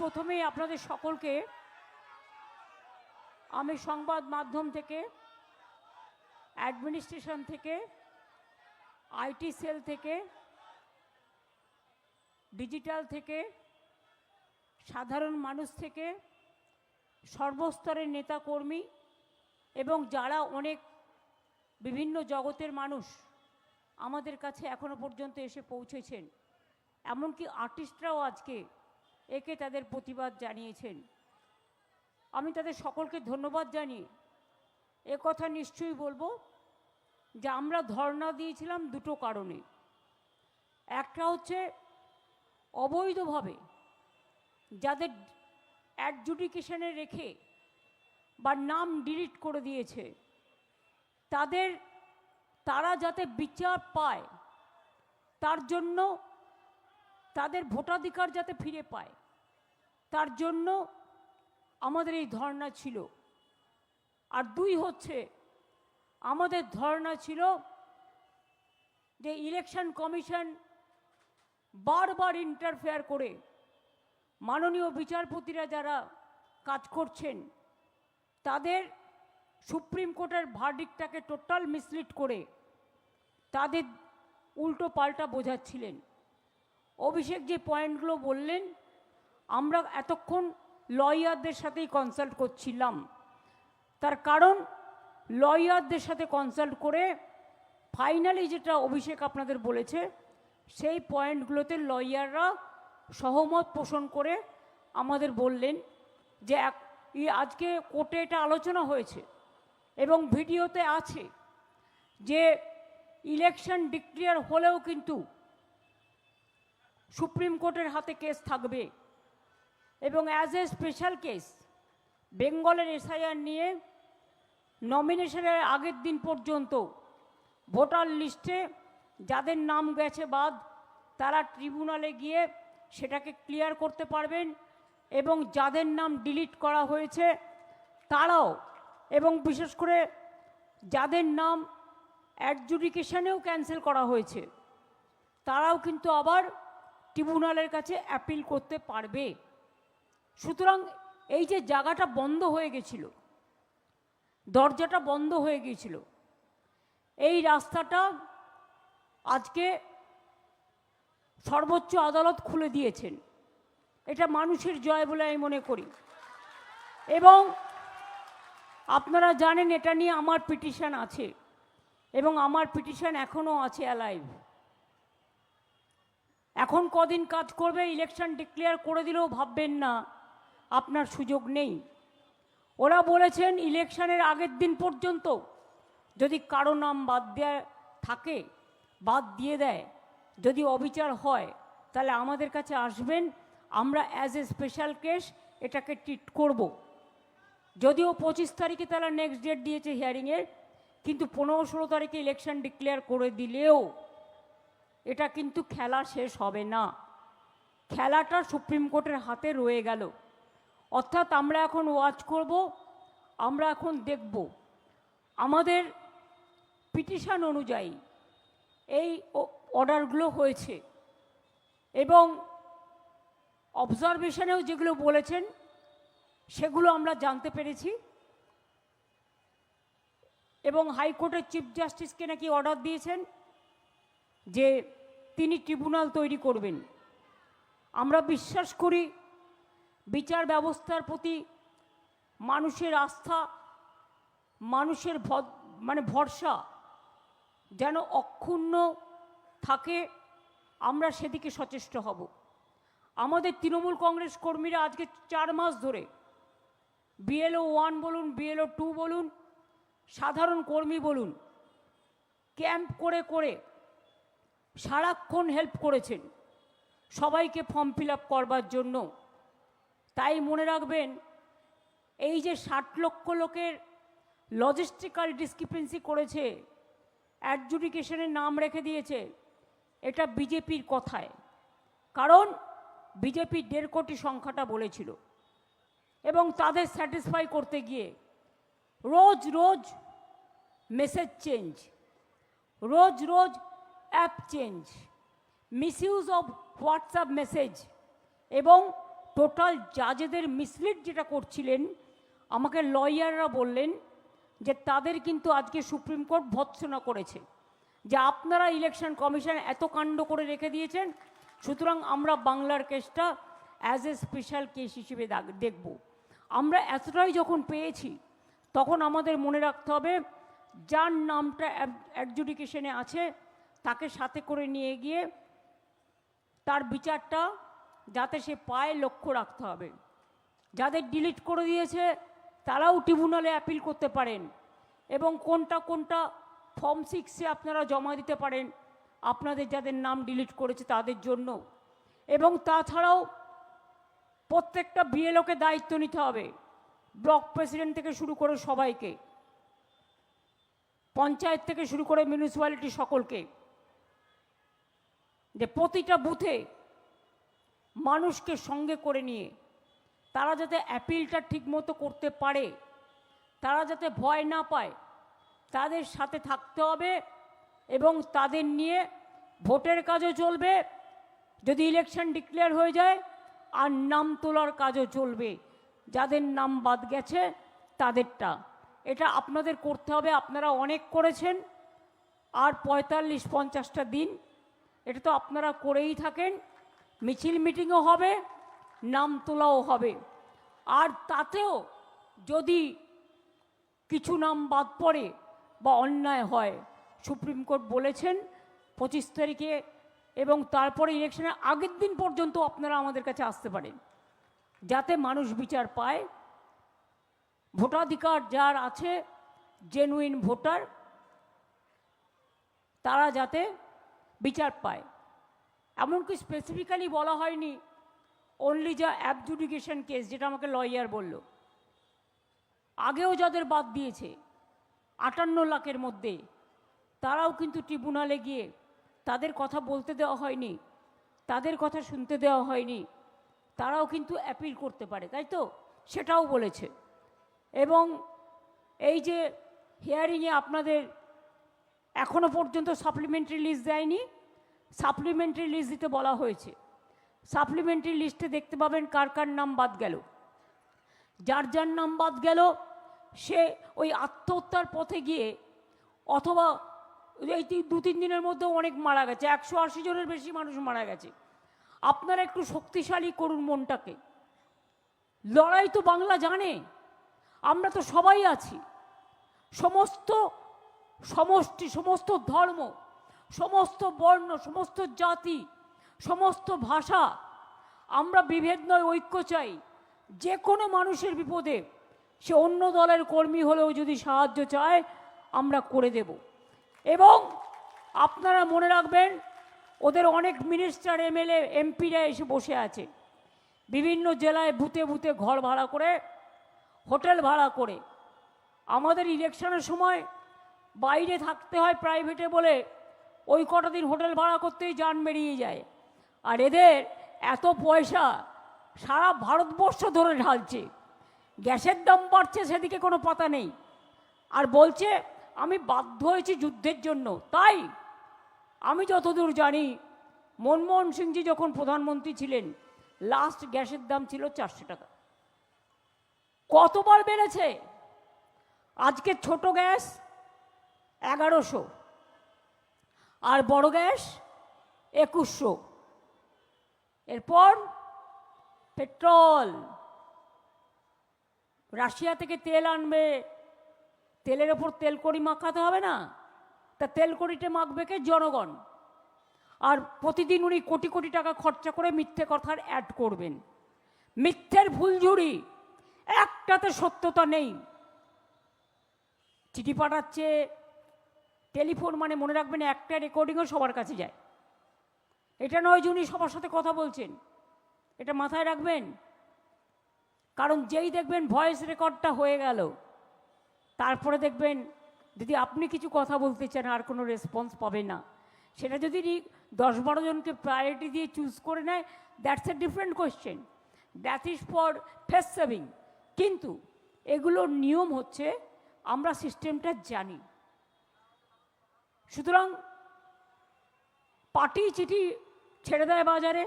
প্রথমেই আপনাদের সকলকে আমি সংবাদ মাধ্যম থেকে, অ্যাডমিনিস্ট্রেশন থেকে, আইটি সেল থেকে, ডিজিটাল থেকে, সাধারণ মানুষ থেকে, সর্বস্তরের নেতাকর্মী এবং যারা অনেক বিভিন্ন জগতের মানুষ আমাদের কাছে এখনো পর্যন্ত এসে পৌঁছেছেন, এমনকি আর্টিস্টরাও আজকে একে তাদের প্রতিবাদ জানিয়েছেন। আমি তাদের সকলকে ধন্যবাদ জানিয়ে এ কথা নিশ্চয়ই বলবো যে আমরা ধর্ণা দিয়েছিলাম দুটো কারণে। একটা হচ্ছে অবৈধভাবে যাদের অ্যাডজুডিকেশনে রেখে বা নাম ডিলিট করে দিয়েছে তারা যাতে বিচার পায়, তার জন্য তাদের ভোটাধিকার যাতে ফিরে পায়, তার জন্য আমাদের এই ধর্ণা ছিল। আর দুই হচ্ছে আমাদের ধর্ণা ছিল যে ইলেকশন কমিশন বারবার ইন্টারফেয়ার করে মাননীয় বিচারপতিরা যারা কাজ করছেন তাদের সুপ্রিম কোর্টের ভার্ডিক্টটাকে টোটাল মিসলিড করে তাদের উল্টো পাল্টা বোঝাচ্ছিলেন। অভিষেক যে পয়েন্টগুলো বললেন, আমরা এতক্ষণ লয়ারদের সাথেই কনসাল্ট করছিলাম। তার কারণ লয়ারদের সাথে কনসাল্ট করে ফাইনালি যেটা অভিষেক আপনাদের বলেছে সেই পয়েন্টগুলোতে লয়াররা সহমত পোষণ করে আমাদের বললেন যে আজকে কোর্টে এটা আলোচনা হয়েছে এবং ভিডিওতে আছে যে ইলেকশন ডিক্লেয়ার হলেও কিন্তু সুপ্রিম কোর্টের হাতে কেস থাকবে এবং অ্যাজ এ স্পেশাল কেস বেঙ্গলের এসআইআর নিয়ে নমিনেশনের আগের দিন পর্যন্ত ভোটার লিস্টে যাদের নাম গেছে বাদ তারা ট্রিব্যুনালে গিয়ে সেটাকে ক্লিয়ার করতে পারবেন এবং যাদের নাম ডিলিট করা হয়েছে তারাও, এবং বিশেষ করে যাদের নাম অ্যাডজুডিকেশনেও ক্যান্সেল করা হয়েছে তারাও কিন্তু আবার ট্রিব্যুনালের কাছে অ্যাপিল করতে পারবে। সুতরাং এই যে জায়গাটা বন্ধ হয়ে গেছিল, দরজাটা বন্ধ হয়ে গিয়েছিল, এই রাস্তাটা আজকে সর্বোচ্চ আদালত খুলে দিয়েছেন। এটা মানুষের জয় বলে আমি মনে করি। এবং আপনারা জানেন এটা নিয়ে আমার পিটিশন আছে এবং আমার পিটিশন এখনও আছে অ্যালাইভ। এখন কদিন কাজ করবে, ইলেকশন ডিক্লেয়ার করে দিলেও ভাববেন না আপনার সুযোগ নেই। ওরা বলেছেন ইলেকশনের আগের দিন পর্যন্ত যদি কারো নাম বাদ দেওয়া থাকে বাদ দিয়ে দেয়, যদি অবিচার হয় তাহলে আমাদের কাছে আসবেন, আমরা অ্যাজ এ স্পেশাল কেস এটাকে ট্রিট করব। যদিও 25 তারিখে তারা নেক্সট ডেট দিয়েছে হিয়ারিংয়ের, কিন্তু 15-16 তারিখে ইলেকশন ডিক্লেয়ার করে দিলেও এটা কিন্তু খেলা শেষ হবে না। খেলাটা সুপ্রিম কোর্টের হাতে রয়ে গেল। অর্থাৎ আমরা এখন ওয়াচ করব, আমরা এখন দেখব আমাদের পিটিশন অনুযায়ী এই অর্ডারগুলো হয়েছে এবং অবজারভেশনেও যেগুলো বলেছেন সেগুলো আমরা জানতে পেরেছি এবং হাইকোর্টের চিফ জাস্টিসকে নাকি অর্ডার দিয়েছেন যে তিনি ট্রিব্যুনাল তৈরি করবেন। আমরা বিশ্বাস করি বিচার ব্যবস্থার প্রতি মানুষের আস্থা, মানুষের ভরসা যেন অক্ষুণ্ণ থাকে, আমরা সেদিকে সচেষ্ট হব। আমাদের তৃণমূল কংগ্রেস কর্মীরা আজকে 4 মাস ধরে BLO 1 বলুন, BLO 2 বলুন, সাধারণ কর্মী বলুন, ক্যাম্প করে করে সারাক্ষণ হেল্প করেছেন সবাইকে ফর্ম ফিল আপ করবার জন্য। তাই মনে রাখবেন এই যে 60 লক্ষ লোকের লজিস্টিক্যাল ডিসক্রিপেন্সি করেছে, অ্যাডজুডিকেশনের নাম রেখে দিয়েছে, এটা বিজেপির কথায়। কারণ বিজেপি 1.5 কোটি সংখ্যাটা বলেছিল এবং তাদের স্যাটিসফাই করতে গিয়ে রোজ রোজ মেসেজ চেঞ্জ, রোজ রোজ app change, misuse of WhatsApp message এবং টোটাল জাজেদের মিসলিড যেটা করছিলেন, আমাকে লয়াররা বললেন যে তাদের কিন্তু আজকে সুপ্রিম কোর্ট ভৎসনা করেছে যে আপনারা ইলেকশন কমিশন এত কাণ্ড করে রেখে দিয়েছেন, সুতরাং আমরা বাংলার কেসটা অ্যাজ এ স্পেশাল কেস হিসেবে দেখব। আমরা এতটাই যখন পেয়েছি তখন আমাদের মনে রাখতে হবে যার নামটা অ্যাডজুডিকেশনে আছে তাকে সাথে করে নিয়ে গিয়ে তার বিচারটা যাতে সে পায় লক্ষ্য রাখতে হবে। যাদের ডিলিট করে দিয়েছে তারাও ট্রিব্যুনালে অ্যাপিল করতে পারেন, এবং কোনটা কোনটা ফর্ম 6-এ আপনারা জমা দিতে পারেন আপনাদের যাদের নাম ডিলিট করেছে তাদের জন্য। এবং তাছাড়াও প্রত্যেকটা বিএলওকে দায়িত্ব নিতে হবে, ব্লক প্রেসিডেন্ট থেকে শুরু করে সবাইকে, পঞ্চায়েত থেকে শুরু করে মিউনিসিপ্যালিটি সকলকে, যে প্রতিটা বুথে মানুষকে সঙ্গে করে নিয়ে তারা যাতে অ্যাপিলটা ঠিকমতো করতে পারে, তারা যাতে ভয় না পায়, তাদের সাথে থাকতে হবে এবং তাদের নিয়ে ভোটের কাজও চলবে, যদি ইলেকশন ডিক্লেয়ার হয়ে যায়, আর নাম তোলার কাজও চলবে, যাদের নাম বাদ গেছে তাদেরটা। এটা আপনাদের করতে হবে, আপনারা অনেক করেছেন, আর 45-50টা দিন এটা তো আপনারা করেই থাকেন, মিছিল মিটিংও হবে, নাম তোলাও হবে। আর তাতেও যদি কিছু নাম বাদ পড়ে বা অন্যায় হয়, সুপ্রিম কোর্ট বলেছেন 25 তারিখে এবং তারপরে ইলেকশনের আগের দিন পর্যন্ত আপনারা আমাদের কাছে আসতে পারেন, যাতে মানুষ বিচার পায়। ভোটাধিকার যার আছে, জেনুইন ভোটার, তারা যাতে বিচার পায়। এমনকি স্পেসিফিক্যালি বলা হয়নি অনলি যা অ্যাবজুডিকেশন কেস, যেটা আমাকে লয়ার বলল। আগেও যাদের বাদ দিয়েছে 58 লাখের মধ্যে, তারাও কিন্তু ট্রিব্যুনালে গিয়ে তাদের কথা বলতে দেওয়া হয়নি, তাদের কথা শুনতে দেওয়া হয়নি, তারাও কিন্তু অ্যাপিল করতে পারে, তাই তো? সেটাও বলেছে। এবং এই যে হিয়ারিংয়ে আপনাদের এখনো পর্যন্ত সাপ্লিমেন্টারি লিস্ট দেয়নি, সাপ্লিমেন্টারি লিস্ট দিতে বলা হয়েছে। সাপ্লিমেন্টারি লিস্টে দেখতে পাবেন কার কার নাম বাদ গেল। যার যার নাম বাদ গেল সে ওই আত্মহত্যার পথে গিয়ে, অথবা এই 2-3 দিনের মধ্যে অনেক মারা গেছে, 180 জনের বেশি মানুষ মারা গেছে। আপনারা একটু শক্তিশালী করুন মনটাকে। লড়াই তো বাংলা জানে, আমরা তো সবাই আছি, সমস্ত সমষ্টি, সমস্ত ধর্ম, সমস্ত বর্ণ, সমস্ত জাতি, সমস্ত ভাষা, আমরা বিভেদ নয় ঐক্য চাই। যে কোনো মানুষের বিপদে সে অন্য দলের কর্মী হলেও যদি সাহায্য চায় আমরা করে দেব। এবং আপনারা মনে রাখবেন ওদের অনেক মিনিস্টার, এমএলএ, এমপিরা এসে বসে আছে বিভিন্ন জেলায়, বুথে বুথে ঘর ভাড়া করে, হোটেল ভাড়া করে। আমাদের ইলেকশনের সময় বাইরে থাকতে হয় প্রাইভেটে বলে, ওই কটা দিন হোটেল ভাড়া করতেই জান বেরিয়ে যায়। আর এদের এত পয়সা সারা ভারতবর্ষ ধরে ঢালছে, গ্যাসের দাম বাড়ছে সেদিকে কোনো পাতা নেই, আর বলছে আমি বাধ্য হয়েছি যুদ্ধের জন্য। তাই আমি যতদূর জানি মনমোহন সিংজি যখন প্রধানমন্ত্রী ছিলেন লাস্ট গ্যাসের দাম ছিল 400 টাকা। কতবার বেড়েছে? আজকে ছোট গ্যাস 1100 আর বড় গ্যাস 2100। এরপর পেট্রোল, রাশিয়া থেকে তেল আনবে, তেলের ওপর তেলকড়ি মাখাতে হবে না, তা তেলকড়িটা মাখবে কে? জনগণ। আর প্রতিদিন উনি কোটি কোটি টাকা খরচা করে মিথ্যে কথার অ্যাড করবেন, মিথ্যের ফুলঝুরি, একটাতে সত্যতা নেই। চিঠি পাঠাচ্ছে, টেলিফোন, মানে মনে রাখবেন একটা রেকর্ডিংও সবার কাছে যায়। এটা নয় যে উনি সবার সাথে কথা বলছেন, এটা মাথায় রাখবেন। কারণ যেই দেখবেন ভয়েস রেকর্ডটা হয়ে গেল, তারপরে দেখবেন যদি আপনি কিছু কথা বলতে চান আর কোনো রেসপন্স পাবে না। সেটা যদি 10-12 জনকে প্রায়োরিটি দিয়ে চুজ করে নেয়, that's a different question, that is for face saving. কিন্তু এগুলোর নিয়ম হচ্ছে আমরা সিস্টেমটা জানি। সুতরাং পার্টি চিঠি ছেড়ে দেয় বাজারে,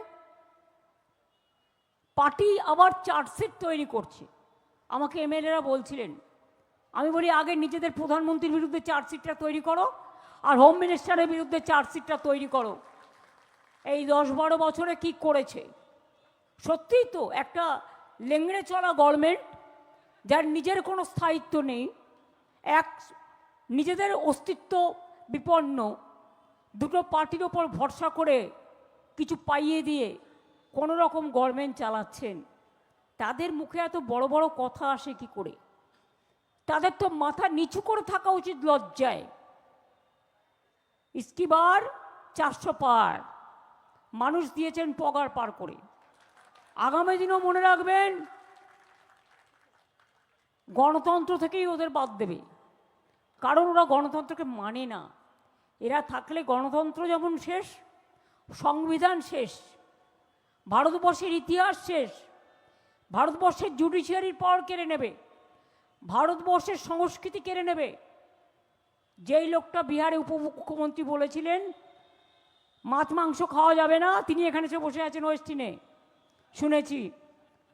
পার্টি আবার চার্জশিট তৈরি করছে। আমাকে এমএলএরা বলছিলেন, আমি বলি আগে নিজেদের প্রধানমন্ত্রীর বিরুদ্ধে চার্জশিটটা তৈরি করো আর হোম মিনিস্টারের বিরুদ্ধে চার্জশিটটা তৈরি করো। এই 10-12 বছরে কি করেছে? সত্যিই তো একটা লেংড়ে চলা গভর্নমেন্ট, যার নিজের কোনো স্থায়িত্ব নেই, এক নিজেদের অস্তিত্ব বিপন্ন, দুটো পার্টির ওপর ভরসা করে কিছু পাইয়ে দিয়ে কোনো রকম গভর্নমেন্ট চালাচ্ছেন। তাদের মুখে এত বড় বড় কথা আসে কি করে? তাদের তো মাথা নিচু করে থাকা উচিত লজ্জায়। ইসকি বার 400 পার মানুষ দিয়েছেন পগার পার করে। আগামী দিনও মনে রাখবেন, গণতন্ত্র থেকেই ওদের বাদ দেবে, কারণ ওরা গণতন্ত্রকে মানে না। এরা থাকলে গণতন্ত্র যেমন শেষ, সংবিধান শেষ, ভারতবর্ষের ইতিহাস শেষ, ভারতবর্ষের জুডিশিয়ারির পাওয়ার কেড়ে নেবে, ভারতবর্ষের সংস্কৃতি কেড়ে নেবে। যেই লোকটা বিহারে উপমুখ্যমন্ত্রী বলেছিলেন মাছ মাংস খাওয়া যাবে না, তিনি এখানে এসে বসে আছেন ওয়েস্টিনে, শুনেছি।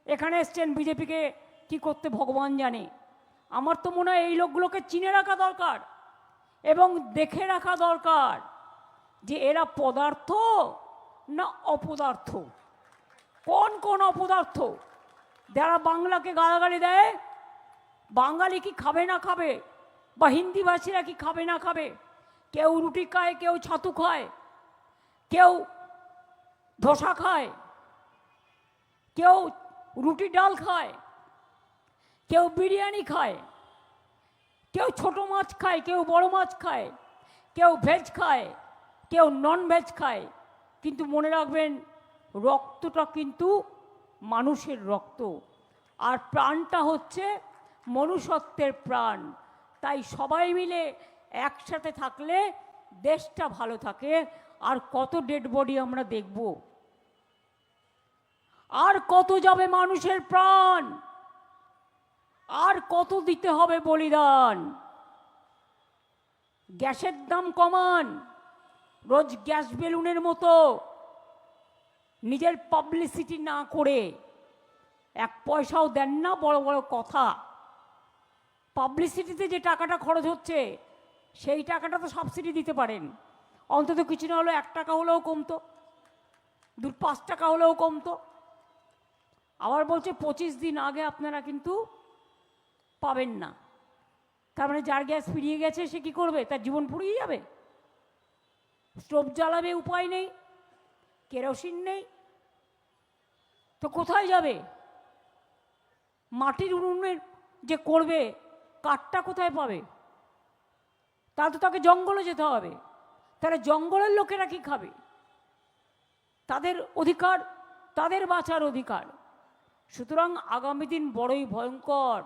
এখানে এসছেন বিজেপিকে কি করতে ভগবান জানে। আমার তো মনে হয় এই লোকগুলোকে চিনে রাখা দরকার এবং দেখে রাখা দরকার যে এরা পদার্থ না অপদার্থ। কোন কোন অপদার্থ? যারা বাংলাকে গালাগালি দেয়, বাঙালি কি খাবে না খাবে, বা হিন্দিভাষীরা কি খাবে না খাবে? কেউ রুটি খায়, কেউ ছাতু খায়, কেউ ধোসা খায়, কেউ রুটি ডাল খায়, কেউ বিরিয়ানি খায়, কেউ ছোট মাছ খায়, কেউ বড় মাছ খায়, কেউ ভেজ খায়, কেউ নন ভেজ খায়। কিন্তু মনে রাখবেন, রক্তটা কিন্তু মানুষের রক্ত, আর প্রাণটা হচ্ছে মনুষ্যত্বের প্রাণ। তাই সবাই মিলে একসাথে থাকলে দেশটা ভালো থাকে। আর কত ডেড বডি আমরা দেখব, আর কত যাবে মানুষের প্রাণ, আর কত দিতে হবে বলিদান। গ্যাসের দাম কমান, রোজ গ্যাস বেলুনের মতো নিজের পাবলিসিটি না করে, 1 পয়সাও দেন না, বড় বড় কথা। পাবলিসিটিতে যে টাকাটা খরচ হচ্ছে সেই টাকাটা তো সাবসিডি দিতে পারেন, অন্তত কিছু না হলেও 1 টাকা হলেও কমতো, 5 টাকা হলেও কমতো। আবার বলছে 25 দিন আগে আপনারা কিন্তু পাবেন না। তার মানে যার গ্যাস ফিরিয়ে গেছে সে কি করবে? তার জীবন পুড়িয়ে যাবে। স্টোভ জ্বালাবে, উপায় নেই, কেরোসিন নেই, তো কোথায় যাবে? মাটির উনুনের যে করবে, কাঠটা কোথায় পাবে? তাহলে তো তাকে জঙ্গলে যেতে হবে। তাহলে জঙ্গলের লোকেরা কি খাবে? তাদের অধিকার, তাদের বাঁচার অধিকার। সুতরাং আগামী দিন বড়ই ভয়ঙ্কর।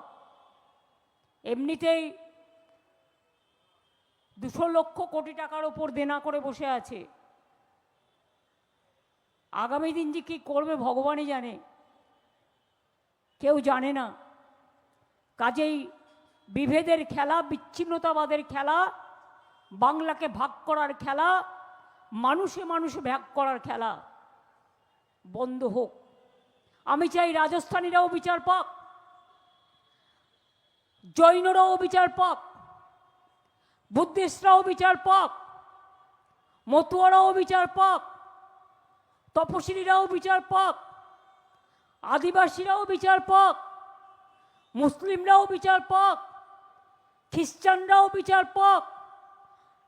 এমনিতেই 200 লক্ষ কোটি টাকার ওপর দেনা করে বসে আছে। আগামী দিন যে কি করবে ভগবানই জানে, কেউ জানে না। কাজেই বিভেদের খেলা, বিচ্ছিন্নতাবাদের খেলা, বাংলাকে ভাগ করার খেলা, মানুষে মানুষে ভাগ করার খেলা বন্ধ হোক। আমি চাই রাজস্থানীরাও বিচার পাক, জৈনরাও বিচার পাক, বুদ্ধিস্টরাও বিচার পাক, মতুয়ারাও বিচার পাক, তপশিলীরাও বিচার পাক, আদিবাসীরাও বিচার পাক, মুসলিমরাও বিচার পাক, খ্রিস্টানরাও বিচার পাক,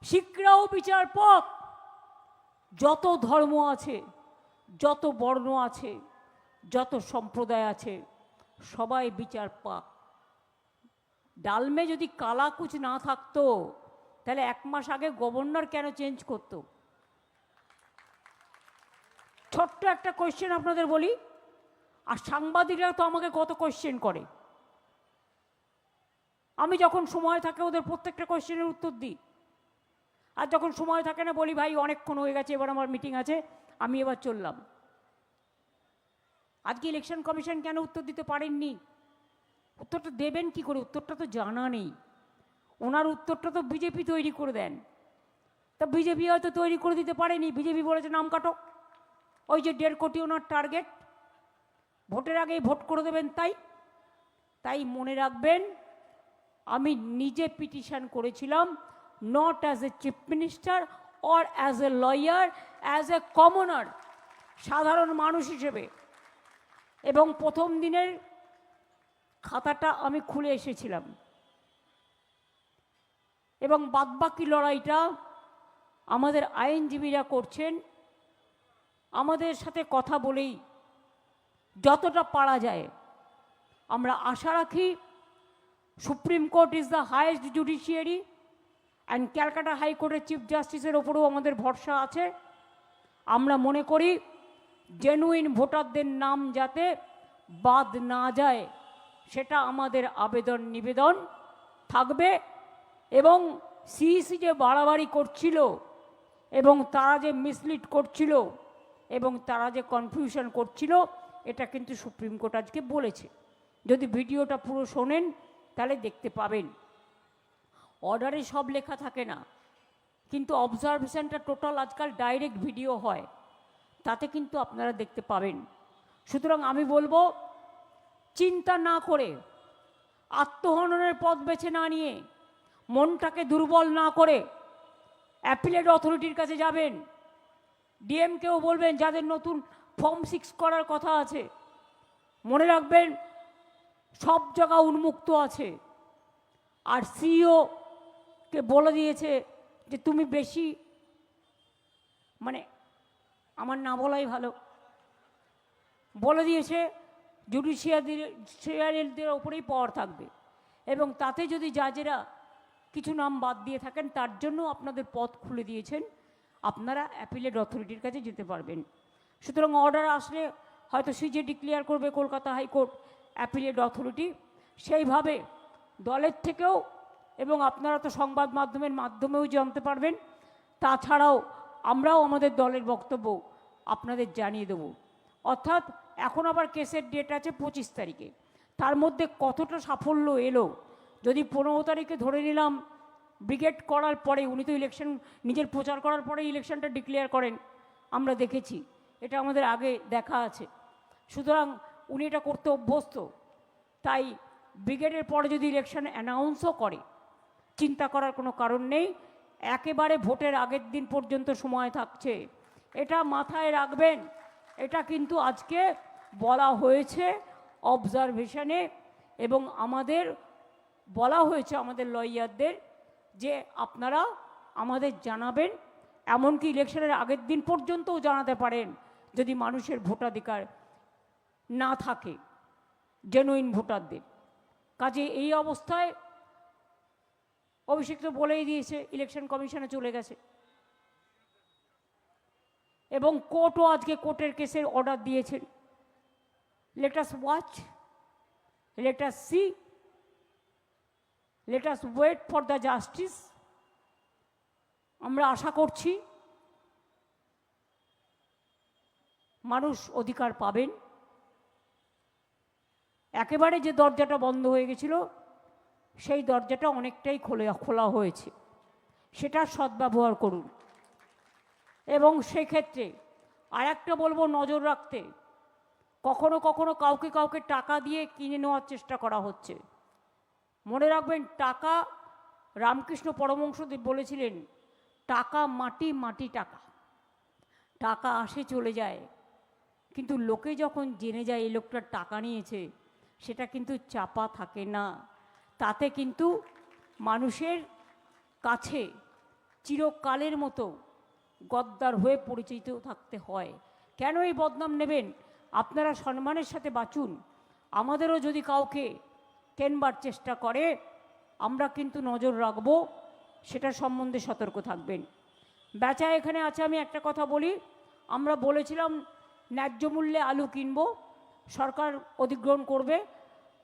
শিখরাও বিচার পাক। যত ধর্ম আছে, যত বর্ণ আছে, যত সম্প্রদায় আছে, সবাই বিচার পাক। ডালমে যদি কালা কুচ না থাকতো তাহলে 1 মাস আগে গভর্নর কেন চেঞ্জ করতো? ছোট্ট একটা কোয়েশ্চেন আপনাদের বলি, আর সাংবাদিকরা তো আমাকে কত কোয়েশ্চেন করে, আমি যখন সময় থাকে ওদের প্রত্যেকটা কোয়েশ্চেনের উত্তর দিই, আর যখন সময় থাকে না বলি ভাই অনেকক্ষণ হয়ে গেছে, এবার আমার মিটিং আছে, আমি এবার চললাম। আজকে ইলেকশন কমিশন কেন উত্তর দিতে পারেননি? উত্তরটা দেবেন কি করে? উত্তরটা তো জানা নেই। ওনার উত্তরটা তো বিজেপি তৈরি করে দেন, তা বিজেপি হয়তো তৈরি করে দিতে পারেনি। বিজেপি বলেছে নাম কাটো, ওই যে 1.5 কোটি ওনার টার্গেট, ভোটের আগেই ভোট করে দেবেন তাই মনে রাখবেন, আমি নিজে পিটিশন করেছিলাম, not as a chief minister or as a lawyer, as a কমনার, সাধারণ মানুষ হিসেবে। এবং প্রথম দিনের খাতাটা আমি খুলে এসেছিলাম, এবং বাদবাকি লড়াইটা আমাদের আইনজীবীরা করছেন। আমাদের সাথে কথা বলেই যতটা পারা যায় আমরা আশা রাখি, supreme court is the highest judiciary and Calcutta হাইকোর্টের চিফ জাস্টিসের ওপরেও আমাদের ভরসা আছে। আমরা মনে করি জেনুইন ভোটারদের নাম যাতে বাদ না যায়, সেটা আমাদের আবেদন নিবেদন থাকবে। এবং সিইসি যে বাড়াবাড়ি করছিল, এবং তারা যে মিসলিড করছিল, এবং তারা যে কনফিউশন করছিল, এটা কিন্তু সুপ্রিম কোর্ট আজকে বলেছে। যদি ভিডিওটা পুরো শোনেন তাহলে দেখতে পাবেন। অর্ডারে সব লেখা থাকে না, কিন্তু অবজারভেশনটা টোটাল আজকাল ডাইরেক্ট ভিডিও হয়, তাতে কিন্তু আপনারা দেখতে পাবেন। সুতরাং আমি বলবো, চিন্তা না করে, আত্মহননের পথ বেছে না নিয়ে, মনটাকে দুর্বল না করে অ্যাপিলেট অথরিটির কাছে যাবেন। ডিএমকেও বলবেন, যাদের নতুন ফর্ম 6 করার কথা আছে, মনে রাখবেন সব জায়গা উন্মুক্ত আছে। আর সিইওকে বলে দিয়েছে যে তুমি বেশি, মানে আমার না বলাই ভালো, বলে দিয়েছে জুডিশিয়ারিদের ওপরেই পাওয়ার থাকবে। এবং তাতে যদি জাজেরা কিছু নাম বাদ দিয়ে থাকেন, তার জন্য আপনাদের পথ খুলে দিয়েছেন, আপনারা অ্যাপিলেট অথরিটির কাছে যেতে পারবেন। সুতরাং অর্ডার আসলে হয়তো সিজে ডিক্লেয়ার করবে কলকাতা হাইকোর্ট, অ্যাপিলেট অথরিটি সেইভাবে দলের থেকেও, এবং আপনারা তো সংবাদ মাধ্যমেও জানতে পারবেন। তাছাড়াও আমরাও আমাদের দলের বক্তব্য আপনাদের জানিয়ে দেব। অর্থাৎ এখন আবার কেসের ডেট আছে 25 তারিখে, তার মধ্যে কতটা সাফল্য এলো। যদি 15 তারিখে ধরে নিলাম ব্রিগেড করার পরে, উনি তো ইলেকশন নিজের প্রচার করার পরে ইলেকশনটা ডিক্লেয়ার করেন, আমরা দেখেছি, এটা আমাদের আগে দেখা আছে। সুতরাং উনি এটা করতে অভ্যস্ত, তাই ব্রিগেডের পরে যদি ইলেকশন অ্যানাউন্সও করে, চিন্তা করার কোনো কারণ নেই। একেবারে ভোটের আগের দিন পর্যন্ত সময় থাকছে, এটা মাথায় রাখবেন। এটা কিন্তু আজকে বলা হয়েছে অবজারভেশনে, এবং আমাদের বলা হয়েছে আমাদের লয়ারদের যে আপনারা আমাদের জানাবেন, এমনকি ইলেকশনের আগের দিন পর্যন্তও জানাতে পারেন যদি মানুষের ভোটাধিকার না থাকে, জেনুইন ভোটারদের কাজে। এই অবস্থায় অভিষেক তো বলেই দিয়েছে, ইলেকশন কমিশনে চলে গেছে, এবং কোর্টও আজকে কোর্টের কেসের অর্ডার দিয়েছেন। Let us watch, let us see, let us wait for the justice. আমরা আশা করছি মানুষ অধিকার পাবেন। একেবারে যে দরজাটা বন্ধ হয়ে গেছিল, সেই দরজাটা অনেকটাই খোলা হয়েছে, সেটা সদ্ব্যবহার করুন। এবং সেক্ষেত্রে আর একটা বলবো, নজর রাখতে। কখনো কখনো কাউকে টাকা দিয়ে কিনে নেওয়ার চেষ্টা করা হচ্ছে। মনে রাখবেন, টাকা, রামকৃষ্ণ পরমহংসদেব বলেছিলেন, টাকা মাটি, মাটি টাকা, টাকা আসে চলে যায়, কিন্তু লোকে যখন জেনে যায় এই লোকটা টাকা নিয়েছে, সেটা কিন্তু চাপা থাকে না। তাতে কিন্তু মানুষের কাছে চিরকালের মতো গদ্দার হয়ে পরিচিত থাকতে হয়। কেন এই বদনাম নেবেন? আপনারা সম্মানের সাথে বাঁচুন। আমাদেরও যদি কাউকে কেনবার চেষ্টা করে, আমরা কিন্তু নজর রাখব, সেটা সম্বন্ধে সতর্ক থাকবেন। বেচা এখানে আছে, আমি একটা কথা বলি, আমরা বলেছিলাম ন্যায্য মূল্যে আলু কিনব, সরকার অধিগ্রহণ করবে,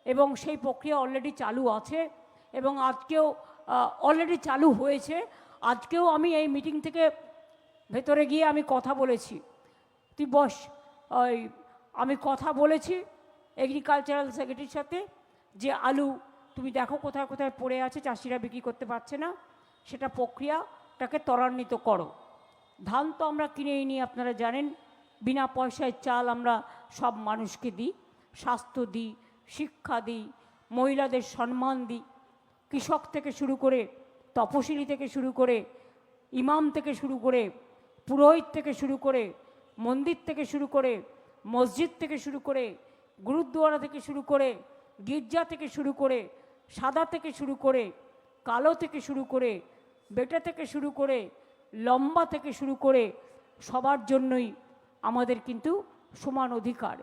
এবং সেই প্রক্রিয়া অলরেডি চালু আছে, এবং আজকেও অলরেডি চালু হয়েছে। আজকেও আমি এই মিটিং থেকে ভেতরে গিয়ে আমি কথা বলেছি, তুই বস, আমি কথা বলেছি এগ্রিকালচারাল সেক্রেটারির সাথে, যে আলু তুমি দেখো কোথায় কোথায় পড়ে আছে, চাষিরা বিক্রি করতে পারছে না, সেটা প্রক্রিয়াটাকে ত্বরান্বিত করো। ধান তো আমরা কিনেই নিই, আপনারা জানেন, বিনা পয়সায় চাল আমরা সব মানুষকে দিই, স্বাস্থ্য দিই, শিক্ষা দিই, মহিলাদের সম্মান দিই, কৃষক থেকে শুরু করে, তপশিলি থেকে শুরু করে, ইমাম থেকে শুরু করে, পুরোহিত থেকে শুরু করে, মন্দির থেকে শুরু করে, মসজিদ থেকে শুরু করে, গুরুদ্বারা থেকে শুরু করে, গির্জা থেকে শুরু করে, সাদা থেকে শুরু করে, কালো থেকে শুরু করে, বেটে থেকে শুরু করে, লম্বা থেকে শুরু করে, সবার জন্যই আমাদের কিন্তু সমান অধিকার,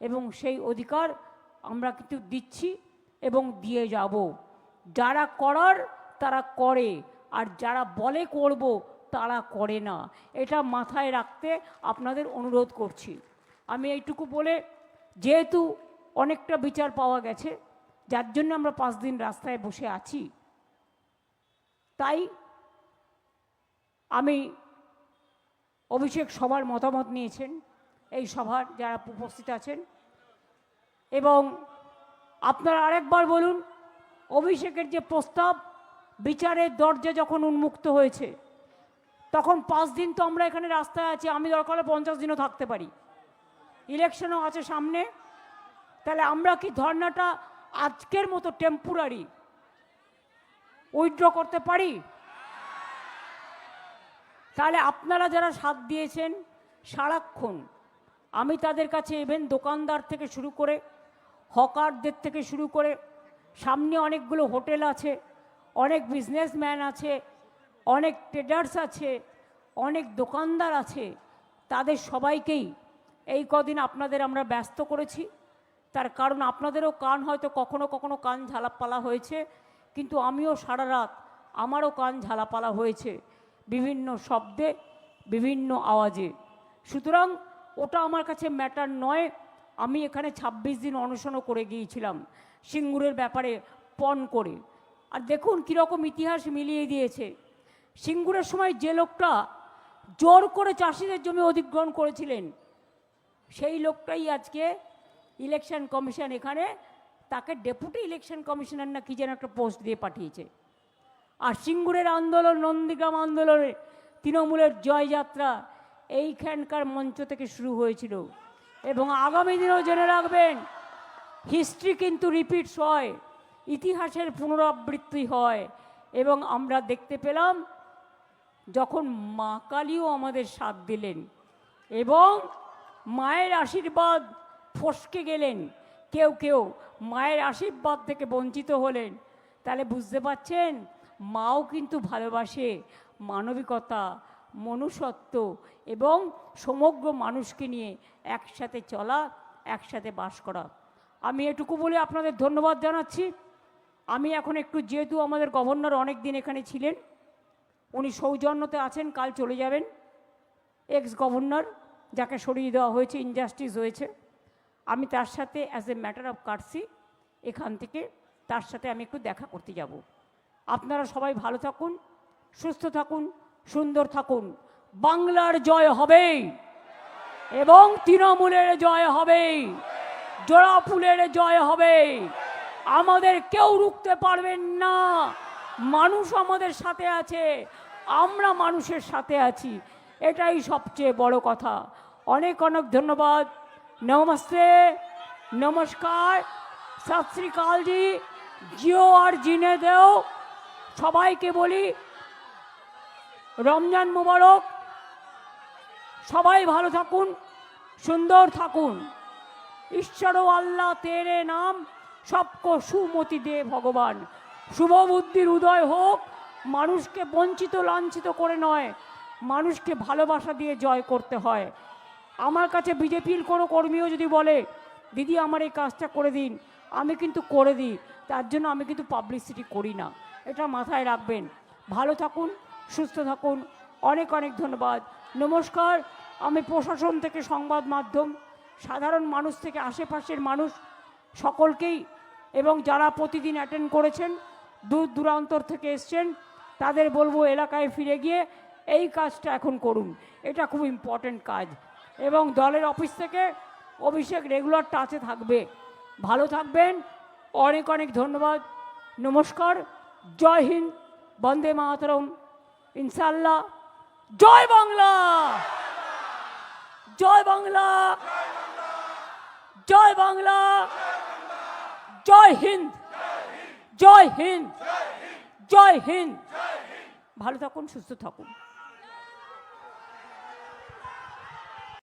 এবং সেই অধিকার আমরা কিন্তু দিচ্ছি এবং দিয়ে যাব। যারা করার তারা করে, আর যারা বলে করব তারা করে না। এটা মাথায় রাখতে আপনাদের অনুরোধ করছি। আমি এইটুকু বলে, যেহেতু অনেকটা বিচার পাওয়া গেছে, যার জন্য আমরা 5 দিন রাস্তায় বসে আছি, তাই আমি অভিষেক সবার মতামত নিয়েছেন, এই সভার যারা উপস্থিত আছেন, এবং আপনারা আরেকবার বলুন, অভিষেকের যে প্রস্তাব, বিচারের দরজা যখন উন্মুক্ত হয়েছে, তখন 5 দিন তো আমরা এখানে রাস্তায় আছি, আমি দরকার হলে 50 দিনও থাকতে পারি, ইলেকশনও আছে সামনে। তাহলে আমরা কি ধর্নাটা আজকের মতো টেম্পোরারি উইথড্র করতে পারি? তাহলে আপনারা যারা সাথ দিয়েছেন সারাক্ষণ, আমি তাদের কাছে ইভেন দোকানদার থেকে শুরু করে, হকারদের থেকে শুরু করে, সামনে অনেকগুলো হোটেল আছে, অনেক বিজনেসম্যান আছে, অনেক ট্রেডার্স আছে, অনেক দোকানদার আছে, তাদের সবাইকেই এই কদিন আপনাদের আমরা ব্যস্ত করেছি। তার কারণ আপনাদেরও কান হয়তো কখনো কখনো কান ঝালাপালা হয়েছে, কিন্তু আমিও সারা রাত আমারও কান ঝালাপালা হয়েছে বিভিন্ন শব্দে, বিভিন্ন আওয়াজে। সুতরাং ওটা আমার কাছে ম্যাটার নয়। আমি এখানে 26 দিন অনশনও করে গিয়েছিলাম সিঙ্গুরের ব্যাপারে পণ করে। আর দেখুন কীরকম ইতিহাস মিলিয়ে দিয়েছে। সিঙ্গুরের সময় যে লোকটা জোর করে চাষিদের জমি অধিগ্রহণ করেছিলেন, সেই লোকটাই আজকে ইলেকশন কমিশন এখানে তাকে ডেপুটি ইলেকশন কমিশনার না কি যেন একটা পোস্ট দিয়ে পাঠিয়েছে। আর সিঙ্গুরের আন্দোলন, নন্দীগ্রাম আন্দোলনে তৃণমূলের জয়যাত্রা এইখানকার মঞ্চ থেকে শুরু হয়েছিল, এবং আগামী দিনেও জেনে রাখবেন, হিস্ট্রি কিন্তু রিপিটস হয়, ইতিহাসের পুনরাবৃত্তি হয়। এবং আমরা দেখতে পেলাম যখন মা কালীও আমাদের সাথ দিলেন এবং মায়ের আশীর্বাদ ফসকে গেলেন, কেউ কেউ মায়ের আশীর্বাদ থেকে বঞ্চিত হলেন, তাহলে বুঝতে পারছেন মাও কিন্তু ভালোবাসে মানবিকতা, মনুষ্যত্ব এবং সমগ্র মানুষকে নিয়ে একসাথে চলা, একসাথে বাস করা। আমি এটুকু বলে আপনাদের ধন্যবাদ জানাচ্ছি। আমি এখন একটু, যেহেতু আমাদের গভর্নর অনেক দিন এখানে ছিলেন, উনি সৌজন্যতে আছেন, কাল চলে যাবেন, এক্স গভর্নর যাকে সরিয়ে দেওয়া হয়েছে, ইনজাস্টিস হয়েছে, আমি তার সাথে অ্যাজ এ ম্যাটার অফ কার্সি এখান থেকে তার সাথে আমি একটু দেখা করতে যাব। আপনারা সবাই ভালো থাকুন, সুস্থ থাকুন, সুন্দর থাকুন। বাংলার জয় হবেই এবং তৃণমূলের জয় হবেই, জোড়া ফুলের জয় হবে। আমাদের কেউ রুখতে পারবেন না। মানুষ আমাদের সাথে আছে, আমরা মানুষের সাথে আছি, এটাই সবচেয়ে বড় কথা। অনেক অনেক ধন্যবাদ। নমস্তে, নমস্কার, সত শ্রী অকাল জি, জিও আর জিনে দেও। সবাইকে বলি রমজান মুবারক। সবাই ভালো থাকুন, সুন্দর থাকুন। ঈশ্বর আল্লাহ তেরে নাম সবকো সুমতি দে ভগবান। শুভ বুদ্ধির উদয় হোক। মানুষকে বঞ্চিত লাঞ্ছিত করে নয়, মানুষকে ভালোবাসা দিয়ে জয় করতে হয়। আমার কাছে বিজেপির কোনো কর্মীও যদি বলে দিদি আমার এই কাজটা করে দিন, আমি কিন্তু করে দিই, তার জন্য আমি কিন্তু পাবলিসিটি করি না, এটা মাথায় রাখবেন। ভালো থাকুন, সুস্থ থাকুন। অনেক অনেক ধন্যবাদ, নমস্কার। আমি প্রশাসন থেকে সংবাদ মাধ্যম, সাধারণ মানুষ থেকে আশেপাশের মানুষ সকলকেই, এবং যারা প্রতিদিন অ্যাটেন্ড করেছেন, দূর দূরান্তর থেকে এসছেন, তাদের বলবো এলাকায় ফিরে গিয়ে এই কাজটা এখন করুন, এটা খুব ইম্পর্ট্যান্ট কাজ। এবং দলের অফিস থেকে অভিষেক রেগুলার টাচে থাকবে। ভালো থাকবেন, অনেক অনেক ধন্যবাদ, নমস্কার। জয় হিন্দ, বন্দে মাতরম, ইনশাল্লাহ। জয় বাংলা, জয় বাংলা, জয় বাংলা, জয় হিন্দ, জয় হিন্দ, জয় হিন্দ। ভালো থাকুন, সুস্থ থাকুন।